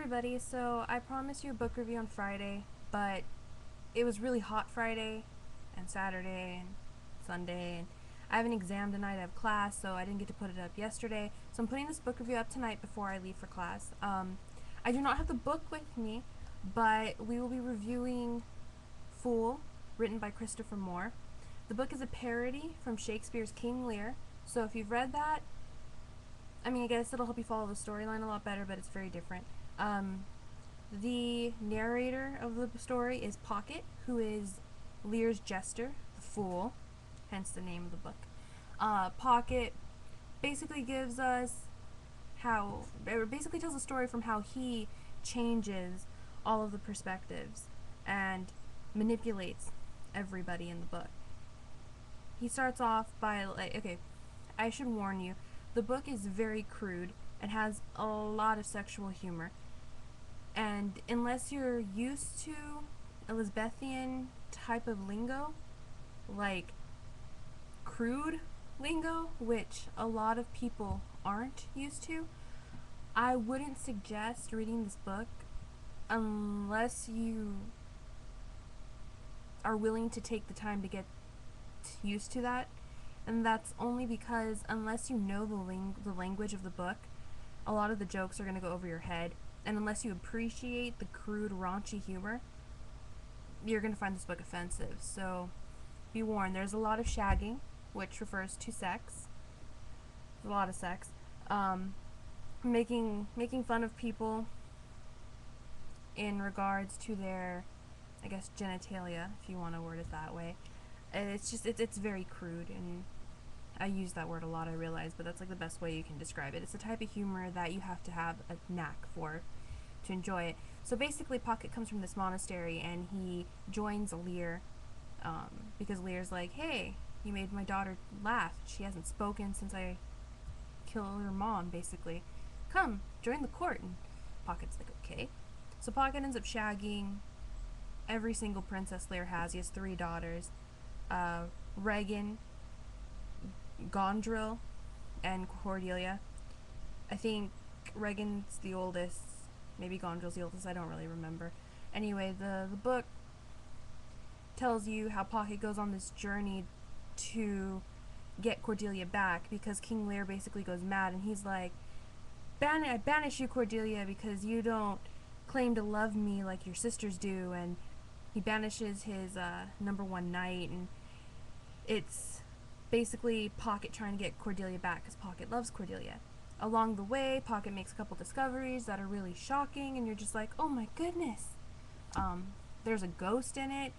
everybody, so I promised you a book review on Friday, but it was really hot Friday and Saturday and Sunday, and I have an exam tonight. I have class, so I didn't get to put it up yesterday. So I'm putting this book review up tonight before I leave for class. I do not have the book with me, but we will be reviewing Fool, written by Christopher Moore. The book is a parody from Shakespeare's King Lear, so if you've read that, I guess it'll help you follow the storyline a lot better, but it's very different. The narrator of the story is Pocket, who is Lear's jester, the fool, hence the name of the book. Pocket basically gives us basically tells a story from how he changes all of the perspectives and manipulates everybody in the book. He starts off by, okay, I should warn you, the book is very crude and has a lot of sexual humor. And unless you're used to Elizabethan type of lingo, like crude lingo, which a lot of people aren't used to, I wouldn't suggest reading this book unless you are willing to take the time to get used to that. And that's only because unless you know the language of the book, a lot of the jokes are going to go over your head. And unless you appreciate the crude, raunchy humor, you're going to find this book offensive. So be warned, there's a lot of shagging, which refers to sex. There's a lot of sex. Making fun of people in regards to their, I guess, genitalia, if you want to word it that way. It's very crude, and I use that word a lot, I realize, but that's like the best way you can describe it. It's a type of humor that you have to have a knack for to enjoy it. So basically, Pocket comes from this monastery, and he joins Lear, because Lear's like, hey, you made my daughter laugh. She hasn't spoken since I killed her mom, basically. Come, join the court. And Pocket's like, okay. So Pocket ends up shagging every single princess Lear has. He has 3 daughters. Regan, Gondril, and Cordelia. I think Regan's the oldest. Maybe Gondril's the oldest. I don't really remember. Anyway, the book tells you how Pocket goes on this journey to get Cordelia back because King Lear basically goes mad, and he's like, I banish you, Cordelia, because you don't claim to love me like your sisters do. And he banishes his #1 knight, and it's basically Pocket trying to get Cordelia back because Pocket loves Cordelia. Along the way, Pocket makes a couple discoveries that are really shocking, and you're just like, oh my goodness. There's a ghost in it.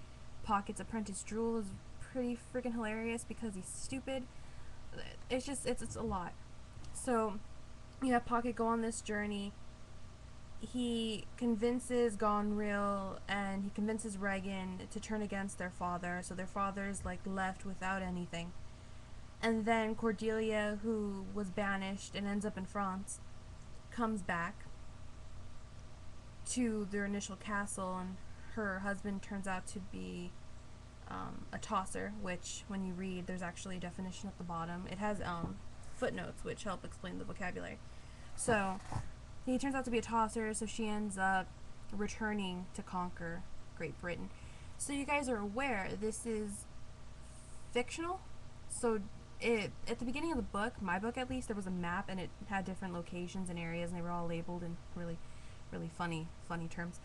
Pocket's apprentice Drool is pretty freaking hilarious because he's stupid. It's a lot. So you have Pocket go on this journey. He convinces Gonril and he convinces Regan to turn against their father, so their father's like left without anything. And then Cordelia, who was banished and ends up in France, comes back to their initial castle, and her husband turns out to be a tosser, which when you read, there's actually a definition at the bottom. It has footnotes which help explain the vocabulary. So he turns out to be a tosser, so she ends up returning to conquer Great Britain. So you guys are aware, this is fictional. So at the beginning of the book, my book at least, there was a map, and it had different locations and areas, and they were all labeled in really, really funny terms.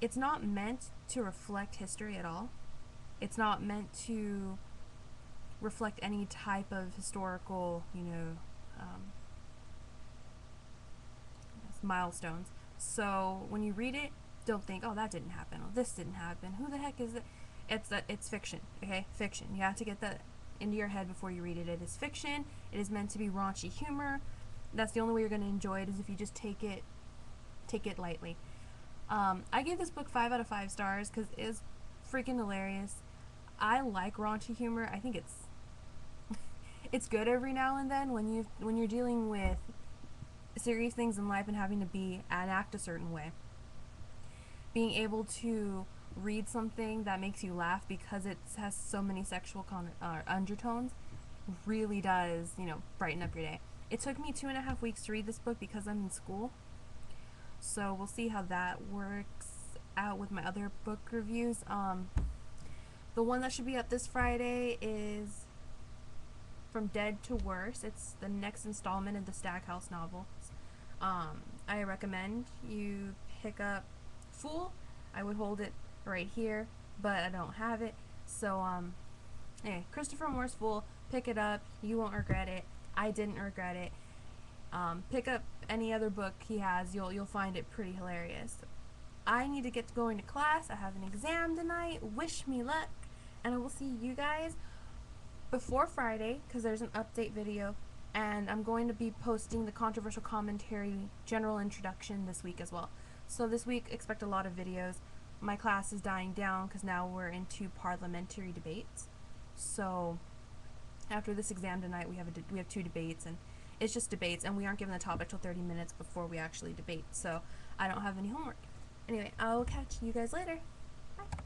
It's not meant to reflect history at all. It's not meant to reflect any type of historical, milestones. So when you read it, don't think, oh, that didn't happen, oh, this didn't happen, who the heck is it? It's fiction, okay? Fiction. You have to get that into your head before you read it. It is fiction. It is meant to be raunchy humor. That's the only way you're going to enjoy it, is if you just take it lightly. I gave this book 5 out of 5 stars because it is freaking hilarious. I like raunchy humor. I think it's good every now and then when you're dealing with serious things in life and having to act a certain way. Being able to read something that makes you laugh because it has so many sexual undertones really does, brighten up your day. It took me 2.5 weeks to read this book because I'm in school. So we'll see how that works out with my other book reviews. The one that should be up this Friday is From Dead to Worse. It's the next installment in the Stackhouse novels. I recommend you pick up Fool. I would hold it right here, but I don't have it. So, anyway, Christopher Moore's Fool. Pick it up. You won't regret it. I didn't regret it. Pick up any other book he has. You'll find it pretty hilarious. I need to get going to class. I have an exam tonight. Wish me luck. And I will see you guys before Friday, because there's an update video, and I'm going to be posting the controversial commentary general introduction this week as well. So this week, expect a lot of videos. My class is dying down because now we're into parliamentary debates. So after this exam tonight, we have 2 debates, and it's just debates, and we aren't given the topic till 30 minutes before we actually debate. So I don't have any homework. Anyway, I'll catch you guys later. Bye.